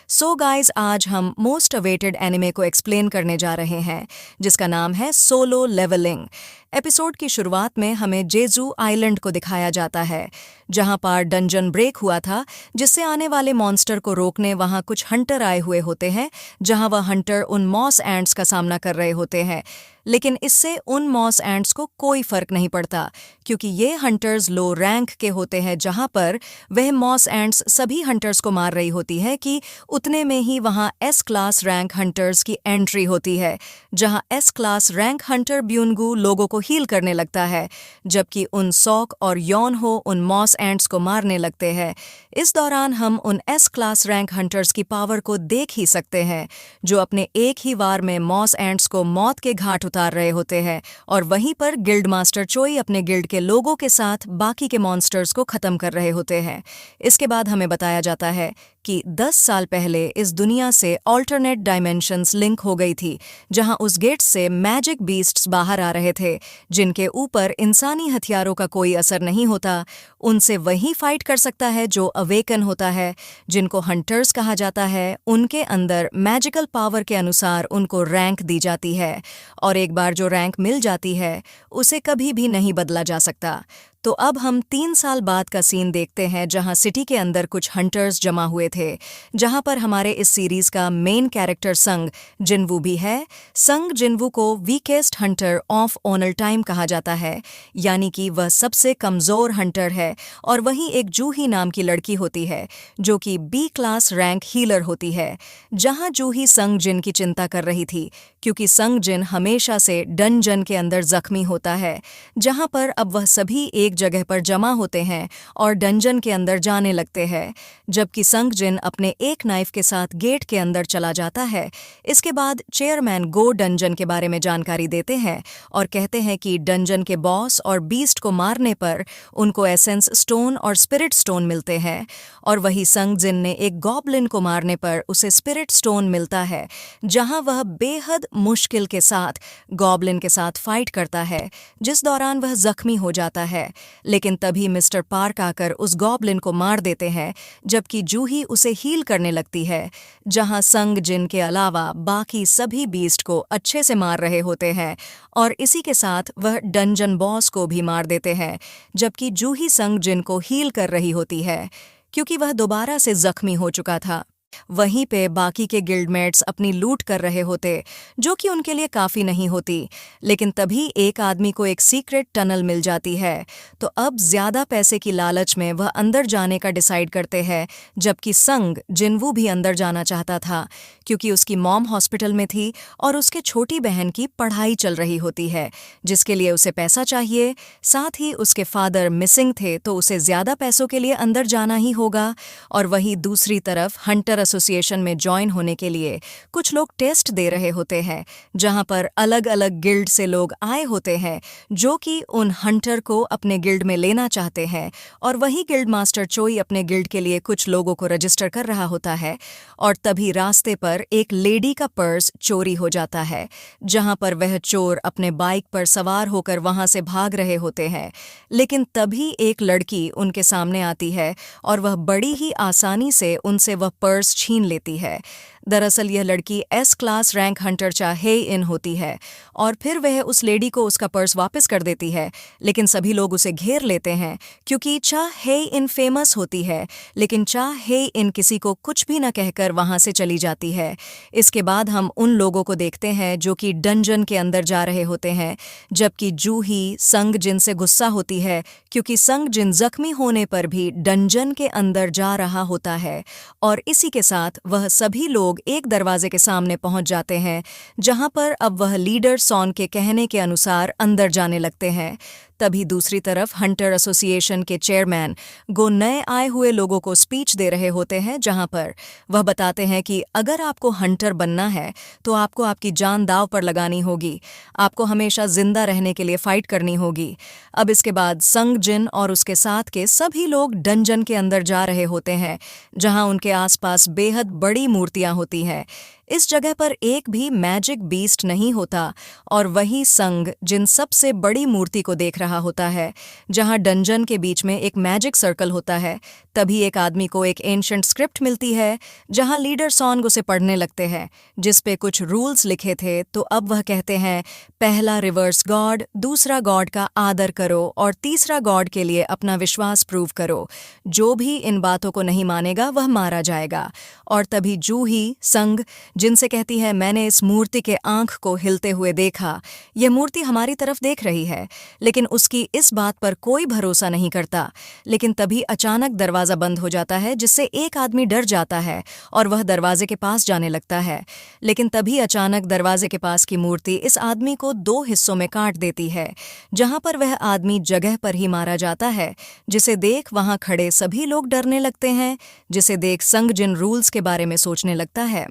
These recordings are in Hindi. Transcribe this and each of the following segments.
सो गाइस, आज हम मोस्ट अवेटेड एनिमे को एक्सप्लेन करने जा रहे हैं जिसका नाम है सोलो लेवलिंग। एपिसोड की शुरुआत में हमें जेजू आइलैंड को दिखाया जाता है जहां पर डंजन ब्रेक हुआ था, जिससे आने वाले मॉन्स्टर को रोकने वहां कुछ हंटर आए हुए होते हैं, जहां वह हंटर उन मॉस एंट्स का सामना कर रहे होते हैं। लेकिन इससे उन मॉस एंट्स को कोई फर्क नहीं पड़ता क्योंकि ये हंटर्स लो रैंक के होते हैं, जहां पर वह मॉस एंट्स सभी हंटर्स को मार रही होती है कि उतने में ही वहां एस क्लास रैंक हंटर्स की एंट्री होती है, जहां एस क्लास रैंक हंटर ब्यूनगू लोगों को हील करने लगता है, जबकि उन सॉक और यॉन हो उन मॉस एंट्स को मारने लगते हैं। इस दौरान हम उन एस क्लास रैंक हंटर्स की पावर को देख ही सकते हैं, जो अपने एक ही वार में मॉस एंट्स को मौत के घाट उतार रहे होते हैं, और वहीं पर गिल्ड मास्टर चोई अपने गिल्ड के लोगों के साथ बाकी के मॉन्स्टर्स को खत्म कर रहे होते हैं। इसके बाद हमें बताया जाता है कि 10 साल पहले इस दुनिया से ऑल्टरनेट डायमेंशंस लिंक हो गई थी, जहां उस गेट से मैजिक बीस्ट्स बाहर आ रहे थे जिनके ऊपर इंसानी हथियारों का कोई असर नहीं होता। उनसे वही फाइट कर सकता है जो अवेकन होता है, जिनको हंटर्स कहा जाता है। उनके अंदर मैजिकल पावर के अनुसार उनको रैंक दी जाती है, और एक बार जो रैंक मिल जाती है उसे कभी भी नहीं बदला जा सकता। तो अब हम 3 साल बाद का सीन देखते हैं, जहां सिटी के अंदर कुछ हंटर्स जमा हुए थे, जहां पर हमारे इस सीरीज का मेन कैरेक्टर संग जिनवू भी है। संग जिनवू को वीकेस्ट हंटर ऑफ ओनल टाइम कहा जाता है, यानी कि वह सबसे कमजोर हंटर है। और वहीं एक जूही नाम की लड़की होती है जो कि बी क्लास रैंक हीलर होती है। जहां जूही संग जिन की चिंता कर रही थी क्योंकि संग जिन हमेशा से डंजन के अंदर जख्मी होता है, जहां पर अब वह सभी एक जगह पर जमा होते हैं और डंजन के अंदर जाने लगते हैं, जबकि संग जिन अपने एक नाइफ के साथ गेट के अंदर चला जाता है। इसके बाद चेयरमैन गो डंजन के बारे में जानकारी देते हैं और कहते हैं कि डंजन के बॉस और बीस्ट को मारने पर उनको एसेंस स्टोन और स्पिरिट स्टोन मिलते हैं, और वही संग जिन ने एक गॉब्लिन को मारने पर उसे स्पिरिट स्टोन मिलता है, जहां वह बेहद मुश्किल के साथ गॉब्लिन के साथ फाइट करता है, जिस दौरान वह जख्मी हो जाता है। लेकिन तभी मिस्टर पार्क आकर उस गॉब्लिन को मार देते हैं, जबकि जूही उसे हील करने लगती है, जहां संग जिन के अलावा बाकी सभी बीस्ट को अच्छे से मार रहे होते हैं, और इसी के साथ वह डंजन बॉस को भी मार देते हैं, जबकि जूही संग जिन को हील कर रही होती है क्योंकि वह दोबारा से जख्मी हो चुका था। वहीं पे बाकी के गिल्डमेट्स अपनी लूट कर रहे होते, जो कि उनके लिए काफ़ी नहीं होती। लेकिन तभी एक आदमी को एक सीक्रेट टनल मिल जाती है, तो अब ज़्यादा पैसे की लालच में वह अंदर जाने का डिसाइड करते हैं, जबकि संग जिनवू भी अंदर जाना चाहता था क्योंकि उसकी मॉम हॉस्पिटल में थी और उसके छोटी बहन की पढ़ाई चल रही होती है, जिसके लिए उसे पैसा चाहिए। साथ ही उसके फादर मिसिंग थे, तो उसे ज़्यादा पैसों के लिए अंदर जाना ही होगा। और वहीं दूसरी तरफ हंटर एसोसिएशन में ज्वाइन होने के लिए कुछ लोग टेस्ट दे रहे होते हैं, जहां पर अलग अलग गिल्ड से लोग आए होते हैं जो कि उन हंटर को अपने गिल्ड में लेना चाहते हैं। और वही गिल्ड मास्टर चोई अपने गिल्ड के लिए कुछ लोगों को रजिस्टर कर रहा होता है, और तभी रास्ते पर एक लेडी का पर्स चोरी हो जाता है, जहां पर वह चोर अपने बाइक पर सवार होकर वहां से भाग रहे होते हैं। लेकिन तभी एक लड़की उनके सामने आती है और वह बड़ी ही आसानी से उनसे वह पर्स छीन लेती है। दरअसल यह लड़की एस क्लास रैंक हंटर चा हे इन होती है, और फिर वह उस लेडी को उसका पर्स वापस कर देती है। लेकिन सभी लोग उसे घेर लेते हैं क्योंकि चा हे इन फेमस होती है, लेकिन चा हे इन किसी को कुछ भी न कहकर वहां से चली जाती है। इसके बाद हम उन लोगों को देखते हैं जो कि डंजन के अंदर जा रहे होते हैं, जबकि जूही संग जिन से गुस्सा होती है क्योंकि संग जिन जख्मी होने पर भी डंजन के अंदर जा रहा होता है। और इसी के साथ वह सभी लोग एक दरवाजे के सामने पहुंच जाते हैं, जहां पर अब वह लीडर सॉन के कहने के अनुसार अंदर जाने लगते हैं। तभी दूसरी तरफ हंटर एसोसिएशन के चेयरमैन गो नए आए हुए लोगों को स्पीच दे रहे होते हैं, जहां पर वह बताते हैं कि अगर आपको हंटर बनना है तो आपको आपकी जान दांव पर लगानी होगी, आपको हमेशा जिंदा रहने के लिए फाइट करनी होगी। अब इसके बाद संग जिन और उसके साथ के सभी लोग डंजन के अंदर जा रहे होते हैं, जहां उनके आसपास बेहद बड़ी मूर्तियां होती हैं। इस जगह पर एक भी मैजिक बीस्ट नहीं होता और वही संग जिन सबसे बड़ी मूर्ति को देख रहा होता है। जहां डंजन के बीच में एक मैजिक सर्कल होता है, तभी एक आदमी को एक एंशंट स्क्रिप्ट मिलती है जहां लीडर सॉन्ग उसे पढ़ने लगते हैं, जिस पे कुछ रूल्स लिखे थे। तो अब वह कहते हैं, पहला रिवर्स गॉड, दूसरा गॉड का आदर करो और तीसरा गॉड के लिए अपना विश्वास प्रूव करो। जो भी इन बातों को नहीं मानेगा वह मारा जाएगा। और तभी जूही संग जिनसे कहती है, मैंने इस मूर्ति के आंख को हिलते हुए देखा, यह मूर्ति हमारी तरफ देख रही है, लेकिन उसकी इस बात पर कोई भरोसा नहीं करता। लेकिन तभी अचानक दरवाजा बंद हो जाता है, जिससे एक आदमी डर जाता है और वह दरवाजे के पास जाने लगता है। लेकिन तभी अचानक दरवाजे के पास की मूर्ति इस आदमी को दो हिस्सों में काट देती है, जहां पर वह आदमी जगह पर ही मारा जाता है। जिसे देख वहां खड़े सभी लोग डरने लगते हैं, जिसे देख संग जिन रूल्स के बारे में सोचने लगता है।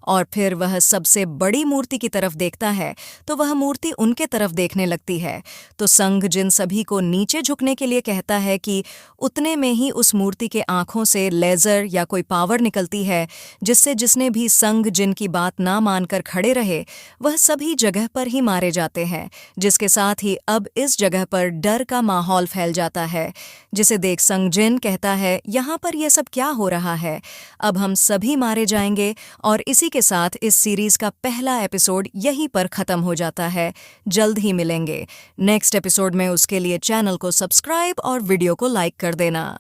और फिर वह सबसे बड़ी मूर्ति की तरफ देखता है तो वह मूर्ति उनके तरफ देखने लगती है। तो संग जिन सभी को नीचे झुकने के लिए कहता है कि उतने में ही उस मूर्ति के आंखों से लेजर या कोई पावर निकलती है, जिससे जिसने भी संग जिन की बात ना मानकर खड़े रहे वह सभी जगह पर ही मारे जाते हैं। जिसके साथ ही अब इस जगह पर डर का माहौल फैल जाता है। जिसे देख संग जिन कहता है, यहाँ पर यह सब क्या हो रहा है? अब हम सभी मारे जाएंगे। और इसी के साथ इस सीरीज का पहला एपिसोड यहीं पर खत्म हो जाता है। जल्द ही मिलेंगे नेक्स्ट एपिसोड में। उसके लिए चैनल को सब्सक्राइब और वीडियो को लाइक कर देना।